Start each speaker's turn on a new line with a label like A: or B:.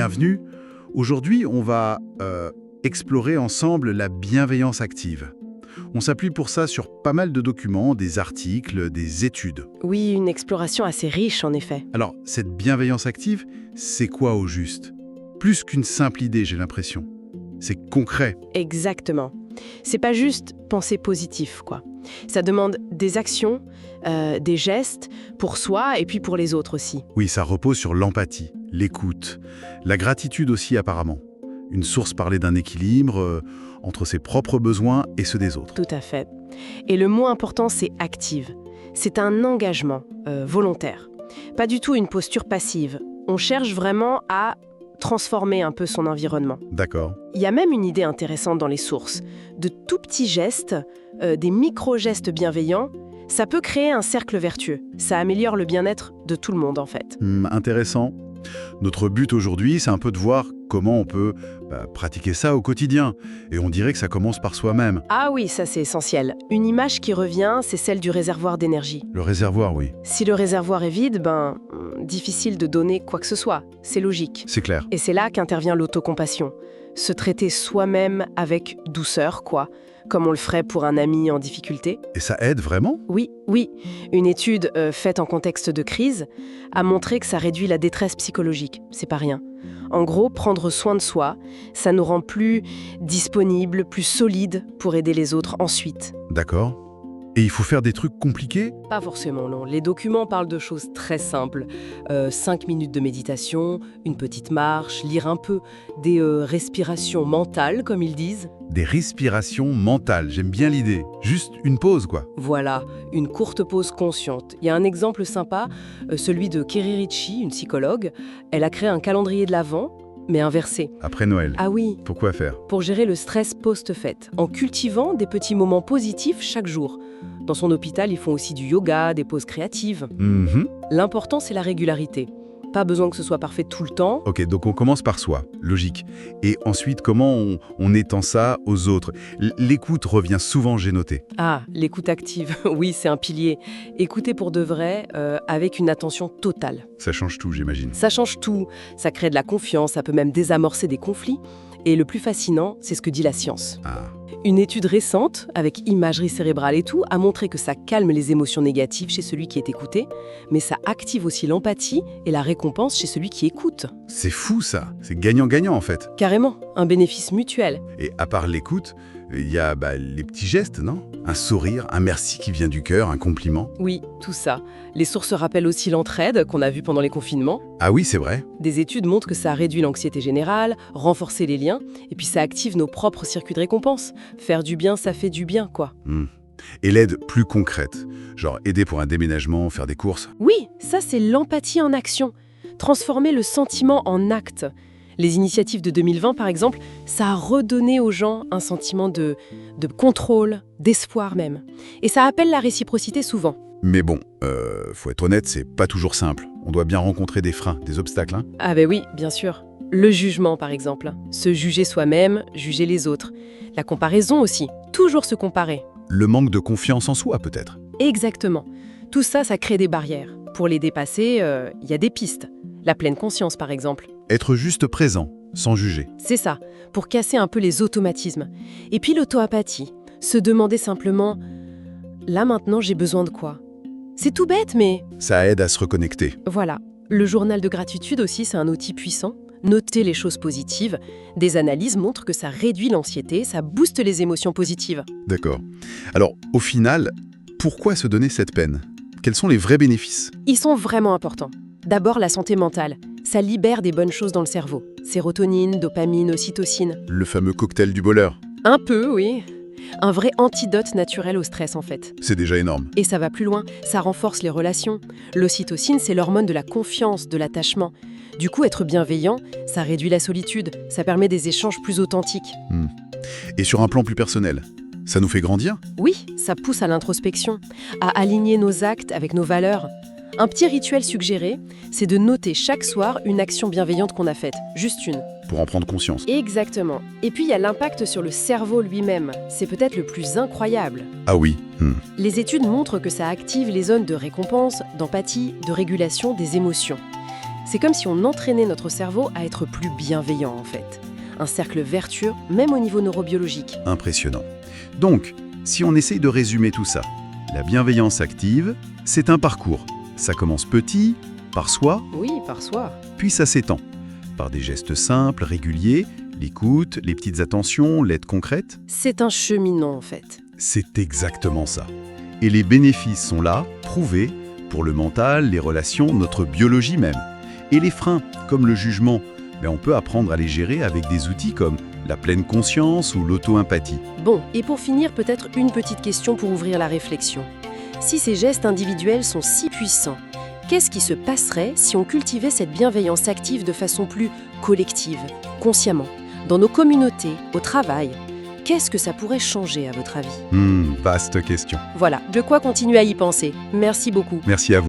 A: bienvenue. Aujourd'hui, on va explorer ensemble la bienveillance active. On s'appuie pour ça sur pas mal de documents, des articles, des études.
B: Oui, une exploration assez riche en effet.
A: Alors, cette bienveillance active, c'est quoi au juste? Plus qu'une simple idée, j'ai l'impression. C'est concret.
B: Exactement. C'est pas juste penser positif, quoi. Ça demande des actions, des gestes pour soi et puis pour les autres aussi.
A: Oui, ça repose sur l'empathie, l'écoute, la gratitude aussi apparemment. Une source parlait d'un équilibre entre ses propres besoins et ceux des autres.
B: Tout à fait. Et le mot important, c'est active. C'est un engagement volontaire. Pas du tout une posture passive. On cherche vraiment à transformer un peu son environnement.
A: D'accord.
B: Il y a même une idée intéressante dans les sources. De tout petits gestes, des micro-gestes bienveillants, ça peut créer un cercle vertueux. Ça améliore le bien-être de tout le monde en fait.
A: Intéressant. Notre but aujourd'hui, c'est un peu de voir comment on peut pratiquer ça au quotidien. Et on dirait que ça commence par soi-même.
B: Ah oui, ça c'est essentiel. Une image qui revient, c'est celle du réservoir d'énergie.
A: Le réservoir, oui.
B: Si le réservoir est vide, difficile de donner quoi que ce soit. C'est logique.
A: C'est clair.
B: Et c'est là qu'intervient l'autocompassion. Se traiter soi-même avec douceur, quoi. Comme on le ferait pour un ami en difficulté.
A: Et ça aide vraiment?
B: Oui. Une étude faite en contexte de crise a montré que ça réduit la détresse psychologique. C'est pas rien. En gros, prendre soin de soi, ça nous rend plus disponibles, plus solides pour aider les autres ensuite.
A: D'accord. Et il faut faire des trucs compliqués?
B: Pas forcément, non. Les documents parlent de choses très simples. 5 minutes de méditation, une petite marche, lire un peu, des respirations mentales, comme ils disent.
A: Des respirations mentales, j'aime bien l'idée. Juste une pause, quoi.
B: Voilà, une courte pause consciente. Il y a un exemple sympa, celui de Kerry Ritchie, une psychologue. Elle a créé un calendrier de l'Avent, mais inversé.
A: Après Noël.
B: Ah oui,
A: Pourquoi faire?
B: pour gérer le stress post-fête, en cultivant des petits moments positifs chaque jour. Dans son hôpital, ils font aussi du yoga, des pauses créatives. L'important, c'est la régularité. Pas besoin que ce soit parfait tout le temps.
A: Ok, donc on commence par soi, logique. Et ensuite, comment on étend ça aux autres? L'écoute revient souvent, j'ai noté.
B: Ah, l'écoute active, oui, c'est un pilier. Écouter pour de vrai, avec une attention totale.
A: Ça change tout, j'imagine.
B: Ça change tout, ça crée de la confiance, ça peut même désamorcer des conflits. Et le plus fascinant, c'est ce que dit la science.
A: Ah,
B: Une étude récente, avec imagerie cérébrale et tout, a montré que ça calme les émotions négatives chez celui qui est écouté, mais ça active aussi l'empathie et la récompense chez celui qui écoute.
A: c'est fou ça. C'est gagnant-gagnant en fait.
B: Carrément, un bénéfice mutuel.
A: Et à part l'écoute, il y a les petits gestes, non? Un sourire, un merci qui vient du cœur, un compliment.
B: Oui, tout ça. Les sources rappellent aussi l'entraide qu'on a vue pendant les confinements.
A: Ah oui, c'est vrai.
B: Des études montrent que ça réduit l'anxiété générale, renforce les liens, et puis ça active nos propres circuits de récompense. Faire du bien, ça fait du bien, quoi.
A: Et l'aide plus concrète, genre aider pour un déménagement, faire des courses.
B: Oui, ça c'est l'empathie en action. Transformer le sentiment en acte. Les initiatives de 2020, par exemple, ça a redonné aux gens un sentiment de contrôle, d'espoir même. Et ça appelle la réciprocité souvent.
A: Mais bon, faut être honnête, c'est pas toujours simple. On doit bien rencontrer des freins, des obstacles, hein.
B: Ah ben oui, bien sûr. Le jugement, par exemple. Se juger soi-même, juger les autres. La comparaison aussi. Toujours se comparer.
A: Le manque de confiance en soi, peut-être.
B: Exactement. Tout ça, ça crée des barrières. Pour les dépasser, il y a des pistes. La pleine conscience, par exemple.
A: Être juste présent, sans juger.
B: C'est ça, pour casser un peu les automatismes. Et puis l'auto-apathie. Se demander simplement « Là maintenant, j'ai besoin de quoi ?» C'est tout bête, mais
A: Ça aide à se reconnecter.
B: voilà. Le journal de gratitude aussi, c'est un outil puissant. Noter les choses positives. Des analyses montrent que ça réduit l'anxiété, ça booste les émotions positives.
A: D'accord. Alors, au final, pourquoi se donner cette peine? Quels sont les vrais bénéfices?
B: Ils sont vraiment importants. D'abord, la santé mentale. Ça libère des bonnes choses dans le cerveau. Sérotonine, dopamine, ocytocine.
A: Le fameux cocktail du bonheur.
B: Un peu, oui. Un vrai antidote naturel au stress, en fait.
A: C'est déjà énorme.
B: Et ça va plus loin, ça renforce les relations. L'ocytocine, c'est l'hormone de la confiance, de l'attachement. Du coup, être bienveillant, ça réduit la solitude, ça permet des échanges plus authentiques.
A: Et sur un plan plus personnel, ça nous fait grandir?
B: Oui, ça pousse à l'introspection, à aligner nos actes avec nos valeurs. Un petit rituel suggéré, c'est de noter chaque soir une action bienveillante qu'on a faite, juste une.
A: Pour en prendre conscience.
B: Exactement. Et puis il y a l'impact sur le cerveau lui-même. C'est peut-être le plus incroyable.
A: Ah oui.
B: Les études montrent que ça active les zones de récompense, d'empathie, de régulation des émotions. C'est comme si on entraînait notre cerveau à être plus bienveillant en fait. Un cercle vertueux, même au niveau neurobiologique.
A: Impressionnant. Donc, si on essaye de résumer tout ça, la bienveillance active, c'est un parcours. Ça commence petit, par soi,
B: Oui, par soi.
A: puis ça s'étend. Par des gestes simples, réguliers, l'écoute, les petites attentions, l'aide concrète.
B: C'est un cheminement en fait.
A: C'est exactement ça. Et les bénéfices sont là, prouvés, pour le mental, les relations, notre biologie même. Et les freins, comme le jugement, on peut apprendre à les gérer avec des outils comme la pleine conscience ou l'auto-empathie.
B: Bon, et pour finir, peut-être une petite question pour ouvrir la réflexion. Si ces gestes individuels sont si puissants, qu'est-ce qui se passerait si on cultivait cette bienveillance active de façon plus collective, consciemment, dans nos communautés, au travail? Qu'est-ce que ça pourrait changer à votre avis?
A: Vaste question.
B: Voilà, de quoi continuer à y penser. Merci beaucoup.
A: Merci à vous.